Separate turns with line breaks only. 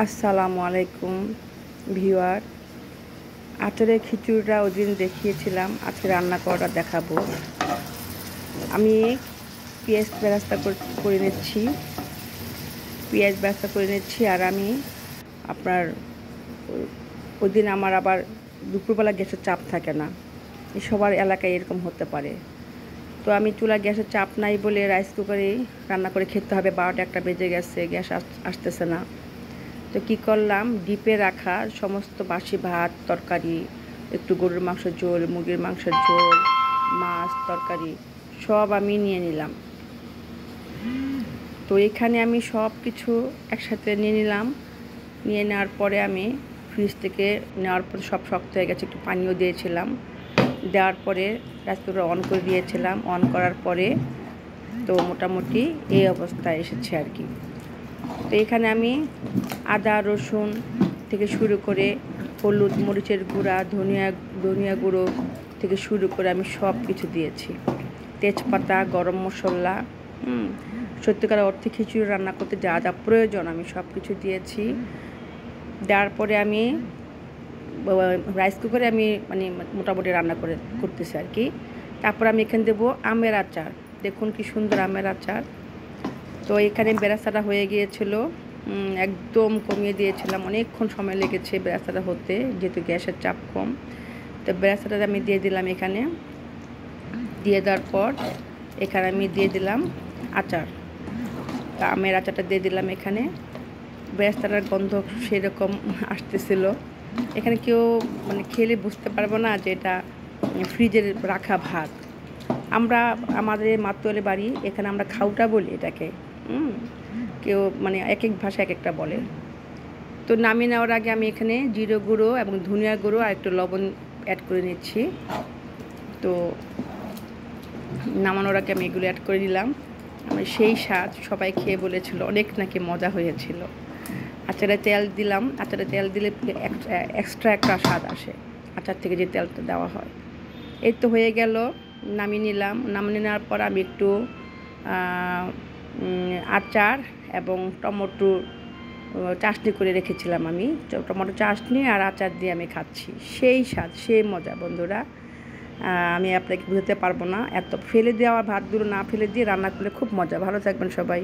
আসসালামু আলাইকুম ভিউয়ার। আচারের খিচুড়িটা ওই দিন দেখিয়েছিলাম, আজকে রান্না করাটা দেখাবো। আমি পেঁয়াজ বেরেস্তা করে নিচ্ছি, আর আমি আপনার ওই দিন আমার আবার দুপুরবেলা গ্যাসের চাপ থাকে না, সবার এলাকায় এরকম হতে পারে। তো আমি চুলা গ্যাসের চাপ নাই বলে রাইস কুকারেই রান্না করে খেতে হবে। 12টা বেজে গেছে, গ্যাস আসতেছে না। তো কী করলাম, ডিপে রাখা সমস্ত বাসি ভাত, তরকারি, একটু গরুর মাংসের ঝোল, মুরগির মাংসের ঝোল, মাছ তরকারি সব আমি নিয়ে নিলাম। তো এখানে আমি সব কিছু একসাথে নিয়ে নিলাম। নিয়ে নেওয়ার পরে আমি ফ্রিজ থেকে নেওয়ার পরে সব শক্ত হয়ে গেছে, একটু পানিও দিয়েছিলাম। দেওয়ার পরে রাইস কুকার অন করে দিয়েছিলাম। অন করার পরে তো মোটামুটি এই অবস্থায় এসেছে আর কি। তো এখানে আমি আদা রসুন থেকে শুরু করে হলুদ, মরিচের গুঁড়া, ধনিয়া গুঁড়ো থেকে শুরু করে আমি সব কিছু দিয়েছি। তেজপাতা, গরম মশলা, সত্যিকার অর্থে খিচুড়ি রান্না করতে যা যা প্রয়োজন আমি সব কিছু দিয়েছি। দেওয়ার পরে আমি রাইস কুকারে আমি মোটামুটি রান্না করতেছি আর কি। তারপর আমি এখানে দেবো আমের আচার। দেখুন কি সুন্দর আমের আচার। তো এখানে বেরেস্তাটা হয়ে গিয়েছিল, একদম কমিয়ে দিয়েছিলাম, অনেকক্ষণ সময় লেগেছে বেরেস্তাটা হতে, যেহেতু গ্যাসের চাপ কম। তো বেরেস্তাটা আমি দিয়ে দিলাম এখানে। দিয়ে দেওয়ার পর এখানে আমি দিয়ে দিলাম আচার, আমের আচারটা দিয়ে দিলাম এখানে। বেরেস্তাটার গন্ধ সেরকম আসতেছিল। এখানে কেউ খেলে বুঝতে পারবো না যে এটা ফ্রিজের রাখা ভাত। আমরা আমাদের মাতোয়ালে বাড়ি, এখানে আমরা খাউটা বলি এটাকে। কেউ এক এক ভাষা এক একটা বলে। তো নামিয়ে নেওয়ার আগে আমি এখানে জিরে গুঁড়ো এবং ধনিয়া গুঁড়ো আর একটু লবণ অ্যাড করে নিচ্ছি। তো নামানোর আগে আমি এগুলো অ্যাড করে দিলাম। আমার সেই স্বাদ, সবাই খেয়ে বলেছিল অনেক নাকি মজা হয়েছিল। আচারে তেল দিলাম, আচারে তেল দিলে এক্সট্রা একটা স্বাদ আসে আচার থেকে যে তেলটা দেওয়া হয়। এই তো হয়ে গেল, নামিয়ে নিলাম। নামিয়ে নেওয়ার পর আমি একটু আচার এবং টমেটো চাটনি করে রেখেছিলাম। আমি টমেটো চাটনি আর আচার দিয়ে আমি খাচ্ছি, সেই স্বাদ, সেই মজা বন্ধুরা। আমি আপনাকে বুঝাতে পারবো না। এত ফেলে দেওয়া ভাতগুলো না ফেলে দিয়ে রান্না করলে খুব মজা। ভালো থাকবেন সবাই।